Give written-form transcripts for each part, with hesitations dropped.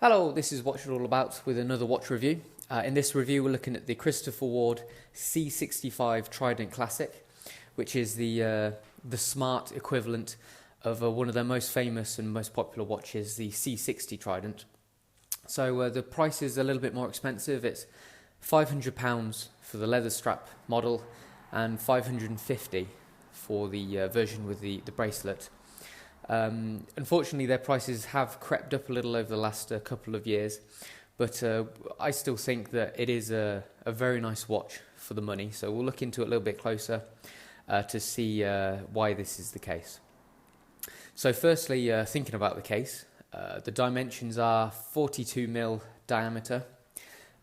Hello, this is What It's All About with another watch review. In this review we're looking at the Christopher Ward C65 Trident Classic, which is the smart equivalent of one of their most famous and most popular watches, the C60 Trident. So the price is a little bit more expensive. It's £500 for the leather strap model and £550 for the version with the bracelet. Unfortunately, their prices have crept up a little over the last couple of years, but I still think that it is a very nice watch for the money. So we'll look into it a little bit closer to see why this is the case. So firstly, thinking about the case, the dimensions are 42mm diameter.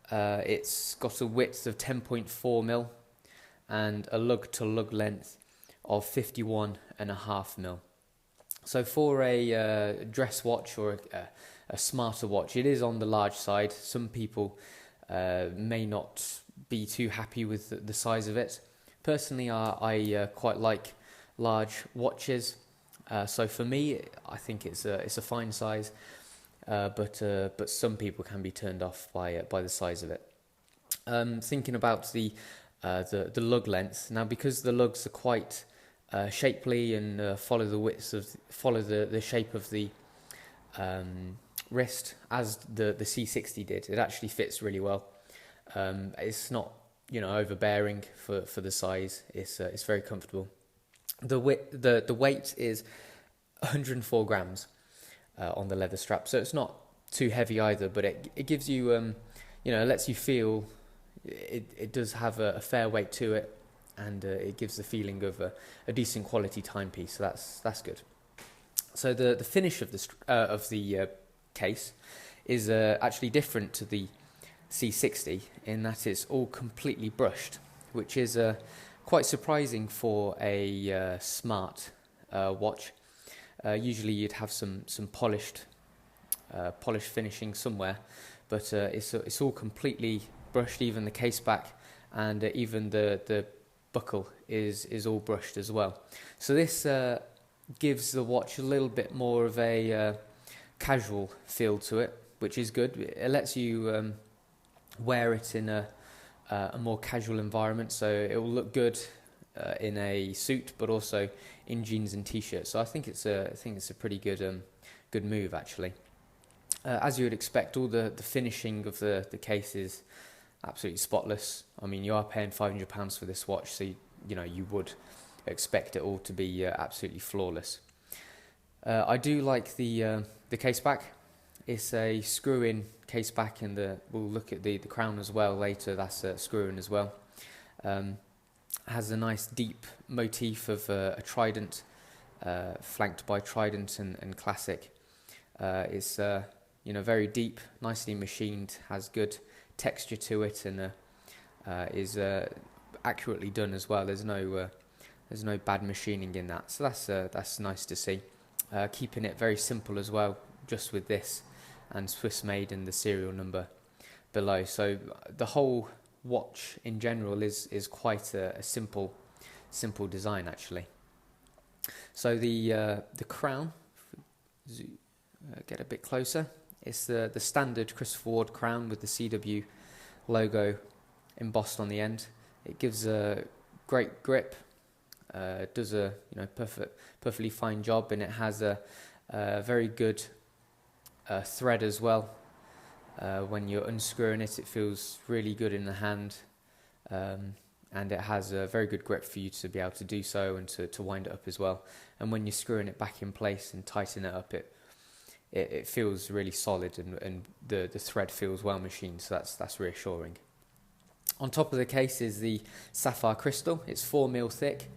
It's got a width of 10.4mm and a lug to lug length of 51.5mm. So for a dress watch or a smarter watch, it is on the large side. Some people may not be too happy with the size of it. Personally, I quite like large watches. So for me, I think it's a fine size, but some people can be turned off by the size of it. Thinking about the lug length now, because the lugs are quite shapely and follow the shape of the wrist as the C60 did. It actually fits really well. It's not overbearing for the size. It's very comfortable. The weight is 104 grams on the leather strap, so it's not too heavy either. But it gives you it lets you feel it does have a fair weight to it. And it gives the feeling of a decent quality timepiece, so that's good. So the finish of the case is actually different to the C60 in that it's all completely brushed, which is quite surprising for a smart watch. Usually you'd have some polished finishing somewhere, but it's all completely brushed. Even the case back and even the buckle is all brushed as well. So this gives the watch a little bit more of a casual feel to it, which is good. It lets you wear it in a more casual environment, so it will look good in a suit, but also in jeans and t-shirts. So I think it's a pretty good move actually. As you would expect, all the finishing of the case is absolutely spotless. I mean, you are paying £500 for this watch, so you would expect it all to be absolutely flawless. I do like the case back. It's a screw-in case back, and we'll look at the crown as well later. That's screw-in as well. Has a nice deep motif of a trident, flanked by trident and classic. It's very deep, nicely machined, has good texture to it, and is accurately done as well. There's no bad machining in that, so that's nice to see. Keeping it very simple as well, just with this and Swiss made and the serial number below. So the whole watch in general is quite a simple design actually. So the crown, get a bit closer. It's the standard Christopher Ward crown with the CW logo embossed on the end. It gives a great grip, does a perfectly fine job, and it has a very good thread as well. When you're unscrewing it, it feels really good in the hand, and it has a very good grip for you to be able to do so and to wind it up as well. And when you're screwing it back in place and tighten it up, it feels really solid, and the thread feels well machined, so that's reassuring. On top of the case is the Sapphire Crystal. It's 4mm thick,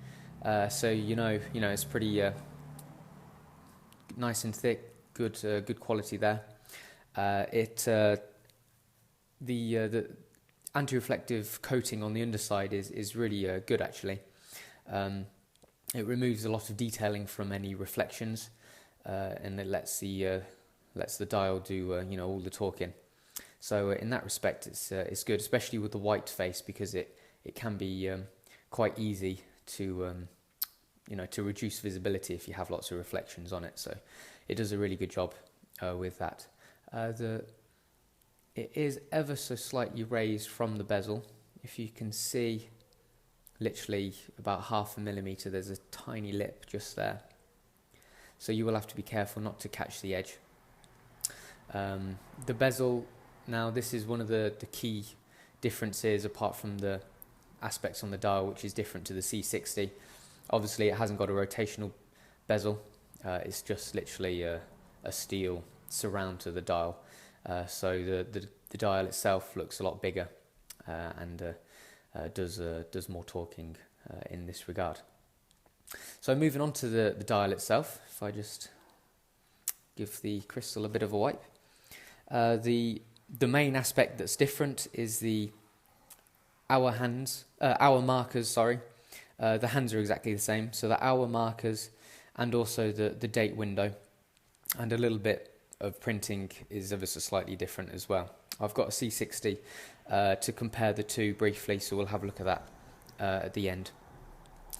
so it's pretty nice and thick, good quality there. The anti-reflective coating on the underside is really good actually. It removes a lot of detailing from any reflections. And it lets the dial do all the talking. So in that respect, it's good, especially with the white face, because it can be quite easy to reduce visibility if you have lots of reflections on it. So it does a really good job with that. It is ever so slightly raised from the bezel. If you can see, literally about 0.5 millimeter, there's a tiny lip just there. So you will have to be careful not to catch the edge. The bezel, now this is one of the key differences apart from the aspects on the dial, which is different to the C60. Obviously it hasn't got a rotational bezel, it's just literally a steel surround to the dial. So the dial itself looks a lot bigger and does more torquing in this regard. So moving on to the dial itself, if I just give the crystal a bit of a wipe. The main aspect that's different is the hour markers, sorry. The hands are exactly the same, so the hour markers and also the date window, and a little bit of printing is ever so slightly different as well. I've got a C60 to compare the two briefly, so we'll have a look at that at the end.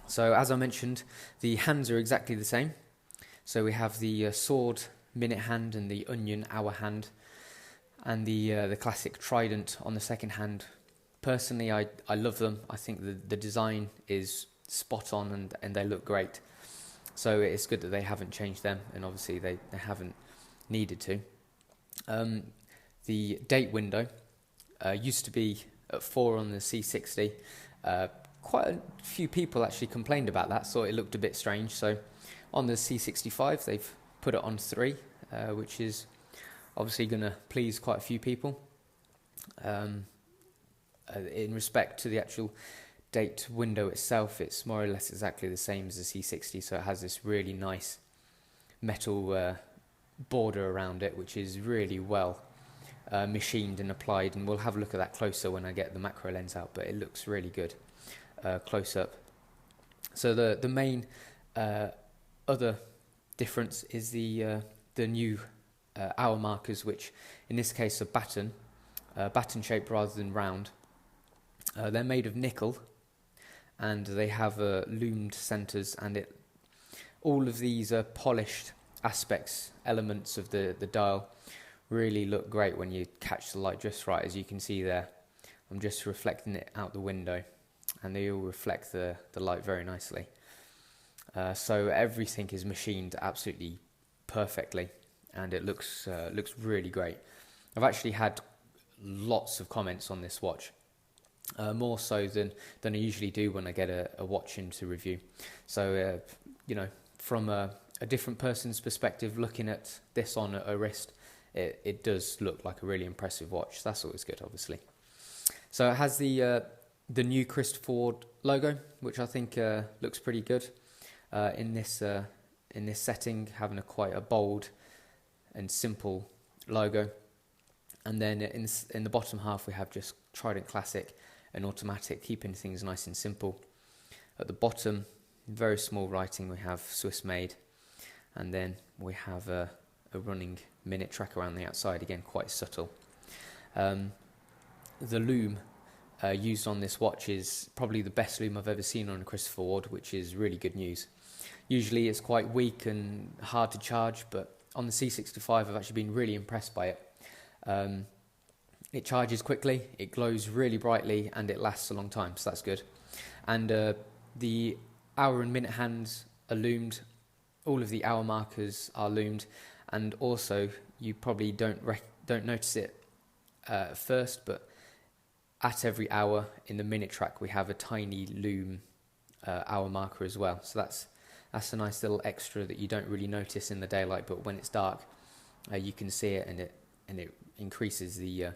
So as I mentioned, the hands are exactly the same. So we have the sword minute hand and the onion hour hand, and the classic trident on the second hand. Personally, I love them. I think the design is spot on and they look great. So it's good that they haven't changed them, and obviously they haven't needed to. The date window used to be at 4 on the C60. Quite a few people actually complained about that, so it looked a bit strange. So on the C65 they've put it on 3, which is obviously going to please quite a few people. In respect to the actual date window itself, it's more or less exactly the same as the C60, so it has this really nice metal border around it, which is really well machined and applied, and we'll have a look at that closer when I get the macro lens out, but it looks really good close up. So the main other difference is the new hour markers, which in this case are baton shaped rather than round. They're made of nickel, and they have loomed centers, and all of these polished aspects, elements of the dial really look great when you catch the light just right. As you can see there, I'm just reflecting it out the window, and they all reflect the light very nicely. So everything is machined absolutely perfectly, and it looks really great. I've actually had lots of comments on this watch, more so than I usually do when I get a watch into review. So you know, from a different person's perspective, looking at this on a wrist, it does look like a really impressive watch. That's always good, obviously. So it has the new Christopher Ward logo, which I think looks pretty good in this setting, having quite a bold and simple logo. And then in the bottom half we have just Trident Classic and automatic, keeping things nice and simple. At the bottom, very small writing, we have Swiss made, and then we have a running minute track around the outside, again quite subtle. The loom used on this watch is probably the best loom I've ever seen on a Christopher Ward, which is really good news. Usually it's quite weak and hard to charge, but on the C65 I've actually been really impressed by it. It charges quickly, it glows really brightly, and it lasts a long time, so that's good. And the hour and minute hands are loomed, all of the hour markers are loomed, and also you probably don't notice it at first, but at every hour in the minute track we have a tiny loom hour marker as well. So that's a nice little extra that you don't really notice in the daylight, but when it's dark you can see it, and it increases the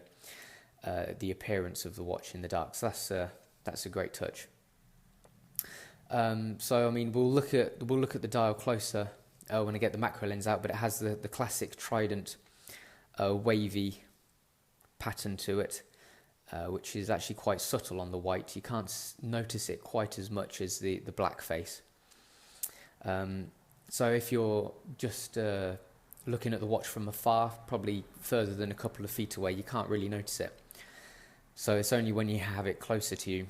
appearance of the watch in the dark. So that's a great touch. So I mean, we'll look at the dial closer when I get the macro lens out, but it has the classic Trident wavy pattern to it, which is actually quite subtle on the white. You can't notice it quite as much as the black face. So if you're just looking at the watch from afar, probably further than a couple of feet away, you can't really notice it. So it's only when you have it closer to you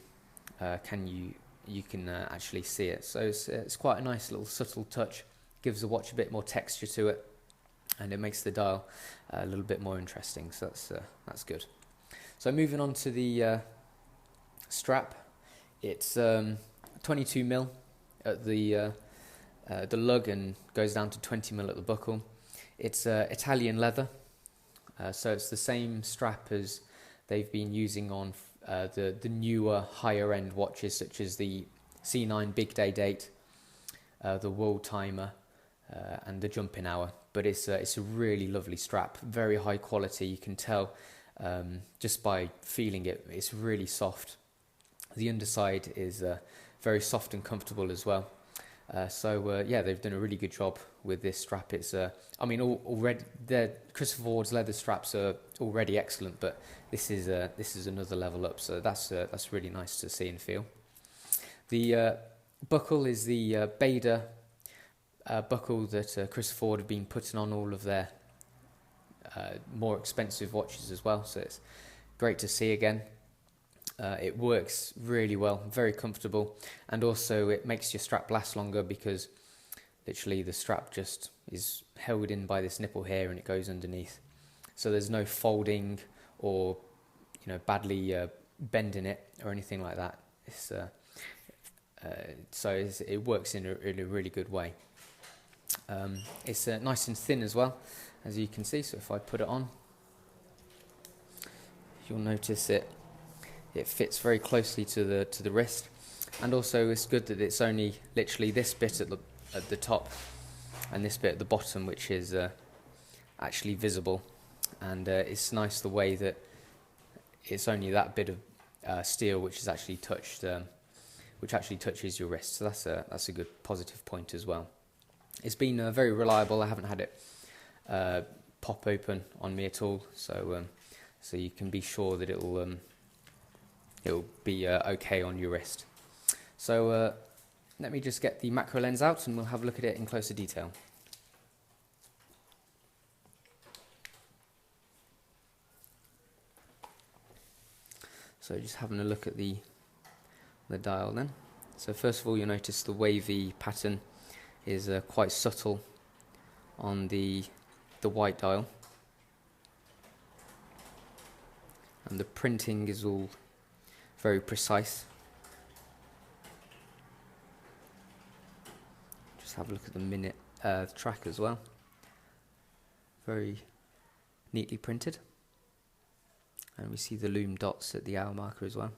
you can actually see it. So it's quite a nice little subtle touch, gives the watch a bit more texture to it. and it makes the dial a little bit more interesting, so that's good. So moving on to the strap, it's 22mm at the lug and goes down to 20mm at the buckle. It's Italian leather, so it's the same strap as they've been using on the newer higher end watches, such as the C9 Big Day Date, the World Timer, and the Jumping Hour. But it's a really lovely strap, very high quality. You can tell just by feeling it, it's really soft. The underside is very soft and comfortable as well. Yeah, they've done a really good job with this strap. It's I mean, already the Christopher Ward's leather straps are already excellent, but this is another level up. So that's really nice to see and feel. The buckle is the Beta buckle that Christopher Ward have been putting on all of their more expensive watches as well. So it's great to see again. It works really well, very comfortable, and also it makes your strap last longer because literally the strap just is held in by this nipple here and it goes underneath. So there's no folding or badly bending it or anything like that. It works in a really good way. It's nice and thin as well, as you can see. So if I put it on, you'll notice it fits very closely to the wrist, and also it's good that it's only literally this bit at the top and this bit at the bottom, which is actually visible, and it's nice the way that it's only that bit of steel which is actually touched, which actually touches your wrist. So that's a good positive point as well. It's been very reliable. I haven't had it pop open on me at all, so you can be sure that it'll be okay on your wrist. So let me just get the macro lens out and we'll have a look at it in closer detail. So just having a look at the dial then. So first of all, you'll notice the wavy pattern is quite subtle on the white dial, and the printing is all very precise. Just have a look at the minute track as well. Very neatly printed. And we see the Loom dots at the hour marker as well.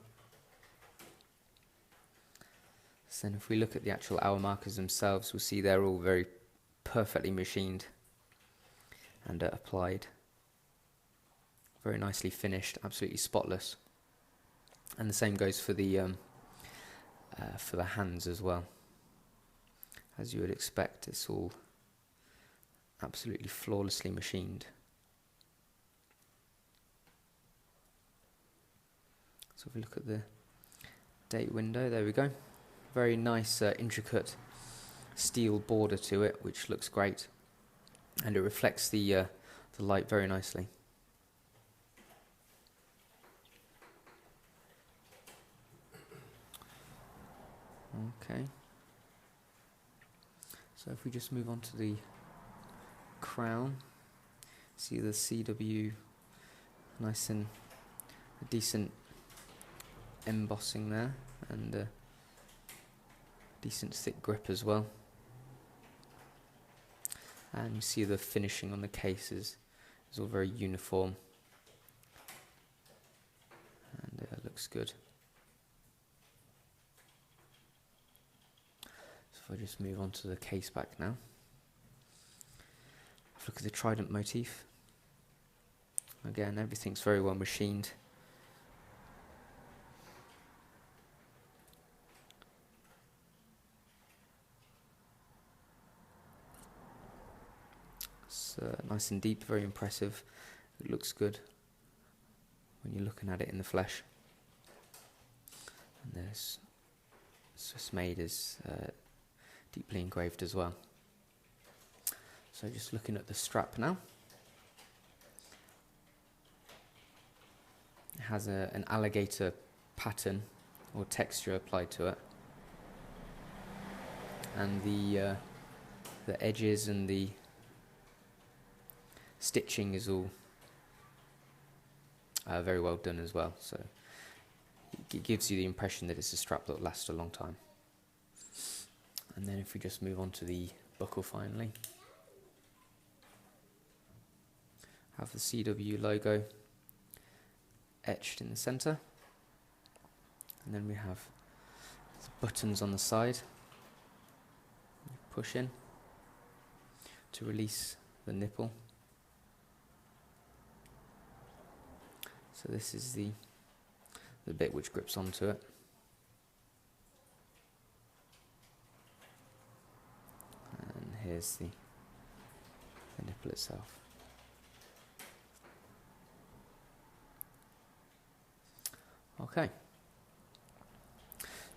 So then if we look at the actual hour markers themselves, we'll see they're all very perfectly machined and applied. Very nicely finished, absolutely spotless. And the same goes for the hands as well. As you would expect, it's all absolutely flawlessly machined. So if we look at the date window, there we go. Very nice, intricate steel border to it, which looks great, and it reflects the light very nicely. Okay. So if we just move on to the crown, see the CW, nice and a decent embossing there, and a decent thick grip as well. And you see the finishing on the cases is all very uniform, and it looks good. So if I just move on to the case back now, have a look at the trident motif. Again, everything's very well machined. It's nice and deep, very impressive. It looks good when you're looking at it in the flesh. And it's just made as deeply engraved as well. So just looking at the strap now. It has an alligator pattern or texture applied to it, and the edges and the stitching is all very well done as well, so it gives you the impression that it's a strap that will last a long time. And then if we just move on to the buckle finally, have the CW logo etched in the center, and then we have the buttons on the side. Push in to release the nipple. So this is the bit which grips onto it. And here's the nipple itself. Okay.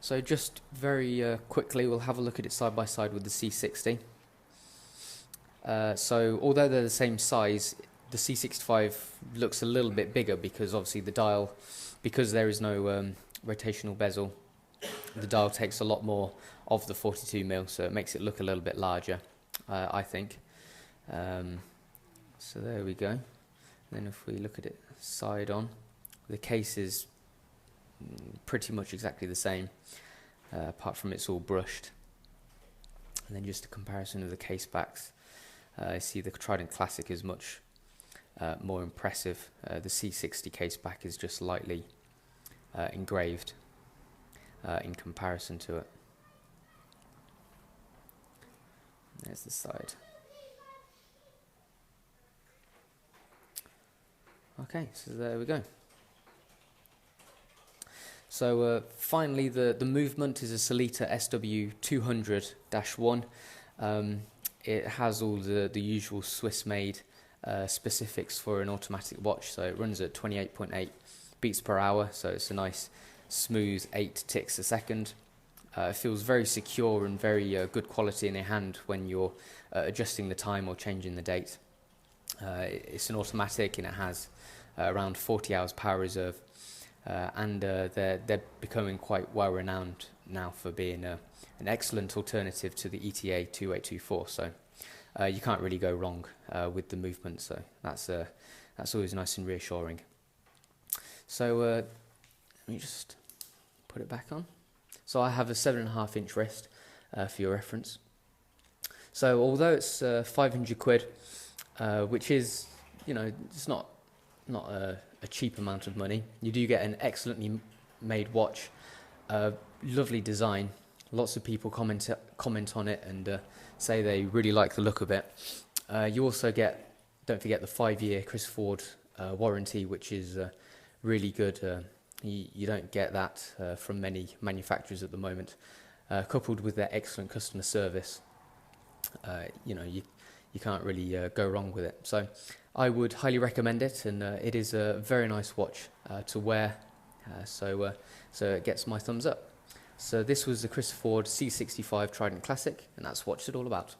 So just very quickly, we'll have a look at it side by side with the C60. So although they're the same size, the C65 looks a little bit bigger because obviously the dial, because there is no rotational bezel, the dial takes a lot more of the 42mm, so it makes it look a little bit larger, I think. So there we go. And then if we look at it side on, the case is pretty much exactly the same, apart from it's all brushed. And then just a comparison of the case backs. I see the Trident Classic is much more impressive. The C60 case back is just lightly engraved in comparison to it. There's the side. Okay, so there we go. So finally, the movement is a Sellita SW200-1. It has all the usual Swiss-made specifics for an automatic watch. So it runs at 28.8 beats per hour, so it's a nice smooth 8 ticks a second. It feels very secure and very good quality in your hand when you're adjusting the time or changing the date. It's an automatic and it has around 40 hours power reserve, and they're becoming quite well renowned now for being an excellent alternative to the ETA 2824. So you can't really go wrong with the movement. So that's always nice and reassuring. So let me just put it back on. So I have a 7.5-inch wrist for your reference. So although it's 500 quid, which is, you know, it's not a cheap amount of money, you do get an excellently made watch, lovely design. Lots of people comment on it and say they really like the look of it. You also get, don't forget, the 5-year Chris Ford warranty, which is really good. You don't get that from many manufacturers at the moment. Coupled with their excellent customer service, you know, you can't really go wrong with it. So I would highly recommend it, and it is a very nice watch to wear. So it gets my thumbs up. So this was the Chris Ford C65 Trident Classic, and that's what it's all about.